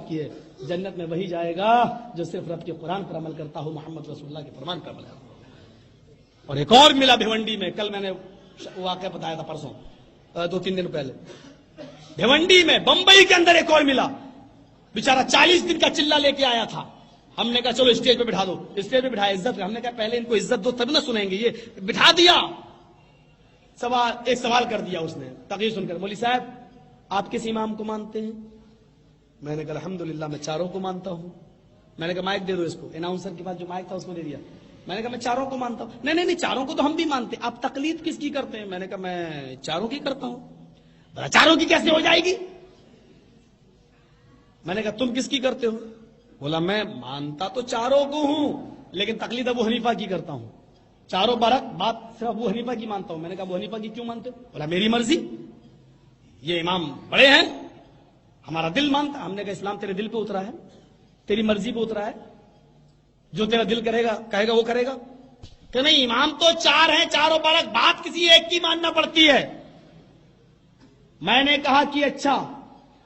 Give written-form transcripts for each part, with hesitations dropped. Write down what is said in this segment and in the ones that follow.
کی ہے جنت میں وہی جائے گا جو صرف رب کے قرآن پر عمل کرتا ہو، محمد رسول اللہ کے فرمان پر عمل کرتا ہو۔ اور ایک اور ملا بھیونڈی میں، کل میں نے واقعہ بتایا تھا پرسوں 2-3 دن پہلے، بھیونڈی میں بمبئی کے اندر ایک اور ملا، بیچارہ 40 دن کا چلہ لے کے آیا تھا۔ ہم نے کہا چلو اسٹیج پہ بٹھا دو، اسٹیج پہ بٹھایا، عزت، ہم نے کہا پہلے ان کو عزت دو تب نہ سنیں گے، یہ بٹھا دیا۔ ایک سوال کر دیا اس نے تقریر سن کر، مولوی صاحب آپ کس امام کو مانتے ہیں؟ میں نے کہا الحمدللہ میں چاروں کو مانتا ہوں۔ میں نے کہا مائک دے دو اس کو، اناؤنسر کے پاس جو مائک تھا اس کو دے دیا۔ میں نے کہا میں چاروں کو مانتا ہوں۔ نہیں چاروں کو تو ہم بھی مانتے، آپ تقلید کس کی کرتے ہیں؟ میں نے کہا میں چاروں کی کرتا ہوں۔ بولا چاروں کی کیسے ہو جائے گی؟ میں نے کہا تم کس کی کرتے ہو؟ بولا میں مانتا تو چاروں کو ہوں لیکن تقلید ابو حنیفہ کی کرتا ہوں، چاروں برک بات صرف ابو حنیفہ کی مانتا ہوں۔ میں نے کہا ابو حنیفہ کی کیوں مانتے ہو؟ بولا میری مرضی، یہ امام بڑے ہیں، ہمارا دل مانتا۔ ہم نے کہا اسلام تیرے دل پہ اترا ہے، تیری مرضی پہ اترا ہے، جو تیرا دل کرے گا کہے گا وہ کرے گا کہ نہیں امام تو 4 ہیں، چاروں برک بات کسی ایک کی ماننا پڑتی ہے۔ میں نے کہا کہ اچھا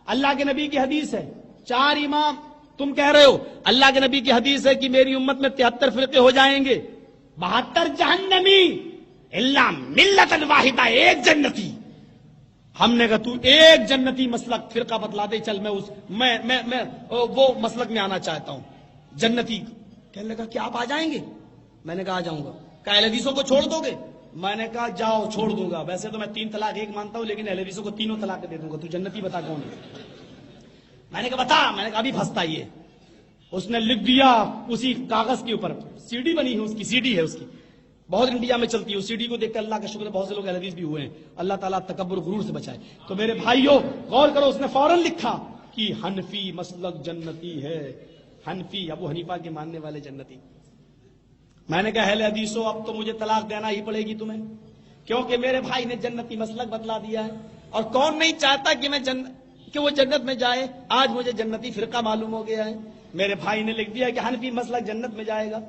اللہ کے نبی کی حدیث ہے 4 امام، تم کہہ رہے ہو اللہ کے نبی کی حدیث ہے کہ میری امت میں 73 فرقے ہو جائیں گے، 72 جہنمی الا ملت واحدہ، ایک جنتی۔ ہم نے کہا تو ایک جنتی مسلک فرقہ بتلا دے، چل میں وہ مسلک میں آنا چاہتا ہوں جنتی۔ کہنے لگا کہ آپ آ جائیں گے؟ میں نے کہا آ جاؤں گا۔ کہا اہل حدیثوں کو چھوڑ دو گے؟ میں نے کہا جاؤ چھوڑ دوں گا، ویسے تو میں 3 طلاق 1 مانتا ہوں لیکن اہل حدیثوں کو 3 طلاق دے دوں گا، تو جنتی بتا کون ہے؟ میں نے کہا بتا۔ میں نے کہا ابھی پھنستا یہ، اس نے لکھ دیا اسی کاغذ کے اوپر، سی ڈی بنی ہے اس کی، سی ڈی ہے اس کی، بہت انڈیا میں چلتی ہے، اس سی ڈی کو دیکھ کر اللہ کا شکر ہے بہت سے لوگ اہل حدیث بھی ہوئے ہیں، اللہ تعالیٰ تکبر غرور سے بچائے۔ تو میرے بھائیوں غور کرو، اس نے فوراً لکھا کہ حنفی مسلک جنتی ہے، حنفی ابو حنیفہ کے ماننے والے جنتی۔ میں نے کہا اہل حدیثوں اب تو مجھے طلاق دینا ہی پڑے گی تمہیں، کیونکہ میرے بھائی نے جنتی مسلک بتلا دیا ہے، اور کون نہیں چاہتا کہ وہ جنت میں جائے؟ آج مجھے جنتی فرقہ معلوم ہو گیا ہے، میرے بھائی نے لکھ دیا کہ حنفی مسلک جنت میں جائے گا۔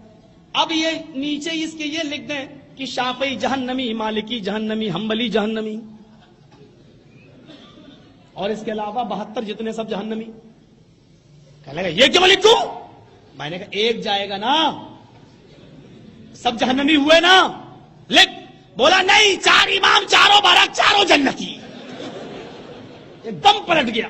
اب یہ نیچے اس کے یہ لکھ دیں کہ شافعی جہنمی، مالکی جہنمی، حنبلی جہنمی، اور اس کے علاوہ 72 جتنے سب جہنمی۔ کہنے لگا یہ کیوں لکھوں؟ میں نے کہا ایک جائے گا نا، سب جہنمی ہوئے نا، لکھ۔ بولا نہیں 4 امام، چاروں برک، چاروں جنتی۔ ایک دم پلٹ گیا۔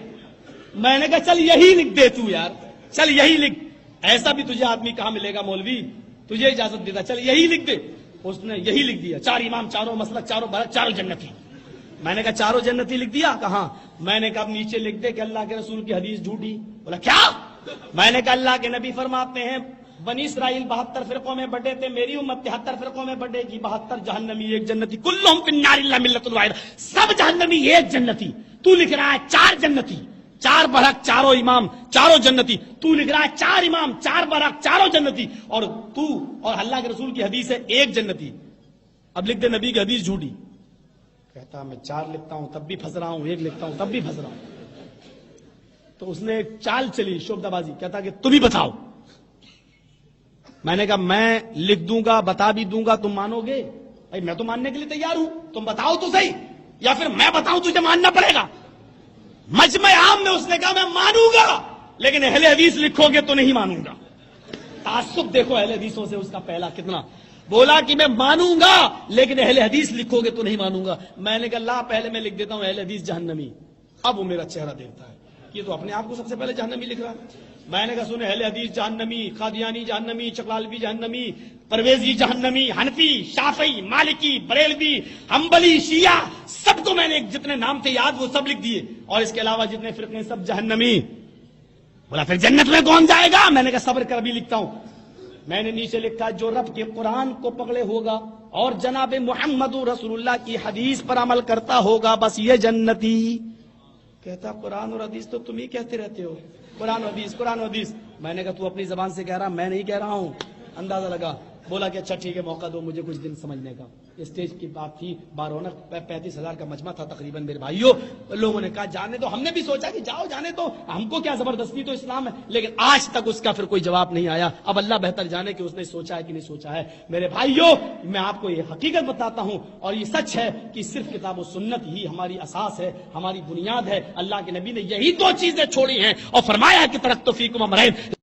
میں نے کہا چل یہی لکھ دے تو یار، چل یہی لکھ، ایسا بھی تجھے آدمی کہاں ملے گا مولوی، تجھے اجازت دیتا، چل یہی لکھ دے۔ اس نے یہی لکھ دیا 4 امام، چاروں مسلک، چاروں برک، چاروں جنتی۔ میں نے کہا چاروں جنتی لکھ دیا؟ کہاں؟ میں نے کہا اب نیچے لکھ دے کہ اللہ کے رسول کی حدیث جھوٹی۔ بولا کیا؟ میں نے کہا اللہ کے نبی فرماتے ہیں بنی اسرائیل 72 فرقوں میں بٹے تھے، میری امت 73 فرقوں میں بٹے گی، 72 جہنمی ایک جنتی، کلہم فی النار الا ملۃ واحدہ، سب جہنمی ایک جنتی۔ تو لکھ رہا ہے 4 جنتی، 4 برحق، چاروں امام، چاروں جنتی۔ تو لکھ رہا ہے 4 امام، 4 برحق، چاروں جنتی، اور تو اور اللہ کے رسول کی حدیث ہے ایک جنتی۔ اب لکھ دے نبی کی حدیث جھوٹی۔ کہتا میں 4 لکھتا ہوں تب بھی پھنس رہا ہوں، 1 لکھتا ہوں تب بھی پھنس رہا ہوں۔ تو اس نے ایک چال چلی شوبدہ بازی، کہتا کہ تم ہی بتاؤ۔ میں نے کہا میں لکھ دوں گا، بتا بھی دوں گا، تم مانو گے؟ بھائی میں تو ماننے کے لیے تیار ہوں، تم بتاؤ تو صحیح، یا پھر میں بتاؤں تجھے ماننا پڑے گا۔ مجمع عام میں اس نے کہا میں مانوں گا لیکن اہل حدیث لکھو گے تو نہیں مانوں گا۔ تعصب دیکھو اہل حدیثوں سے اس کا پہلا کتنا۔ بولا کہ میں مانوں گا لیکن اہل حدیث لکھو گے تو نہیں مانوں گا۔ میں نے کہا لا پہلے میں لکھ دیتا ہوں اہل حدیث جہنمی۔ اب وہ میرا چہرہ دیکھتا ہے، یہ تو اپنے آپ کو سب سے پہلے جہنمی لکھ رہا ہے۔ میں نے کہا سنے اہل حدیث جہنمی، قادیانی جہنمی، چکلالوی جہنمی، پرویزی جہنمی، حنفی، شافعی، مالکی، بریلوی، حنبلی، شیعہ، سب کو میں نے جتنے نام تھے یاد وہ سب لکھ دیے، اور اس کے علاوہ جتنے فرقے سب جہنمی۔ بولا پھر جنت میں کون جائے گا؟ میں نے کہا صبر کر بھی لکھتا ہوں۔ میں نے نیچے لکھا جو رب کے قرآن کو پکڑے ہوگا اور جناب محمد رسول اللہ کی حدیث پر عمل کرتا ہوگا بس یہ جنتی۔ کہتا قرآن اور حدیث تو تم ہی کہتے رہتے ہو، قرآن و حدیث، قرآن و حدیث۔ میں نے کہا تو اپنی زبان سے کہہ رہا، میں نہیں کہہ رہا ہوں، اندازہ لگا۔ بولا کہ اچھا ٹھیک ہے موقع دو مجھے کچھ دن سمجھنے کا۔ اسٹیج کی بات تھی، بارونق 35,000 کا مجمع تھا تقریباً میرے بھائیوں. لوگوں نے کہا جانے دو، ہم نے بھی سوچا کہ جاؤ جانے دو، ہم کو کیا زبردستی، تو اسلام ہے. لیکن آج تک اس کا پھر کوئی جواب نہیں آیا. اب اللہ بہتر جانے کہ اس نے سوچا ہے کہ نہیں سوچا ہے. میرے بھائیوں میں آپ کو یہ حقیقت بتاتا ہوں اور یہ سچ ہے کہ صرف کتاب و سنت ہی ہماری اساس ہے، ہماری بنیاد ہے. اللہ کے نبی نے یہی دو چیزیں چھوڑی ہیں اور فرمایا کہ ترکت فیکم امرین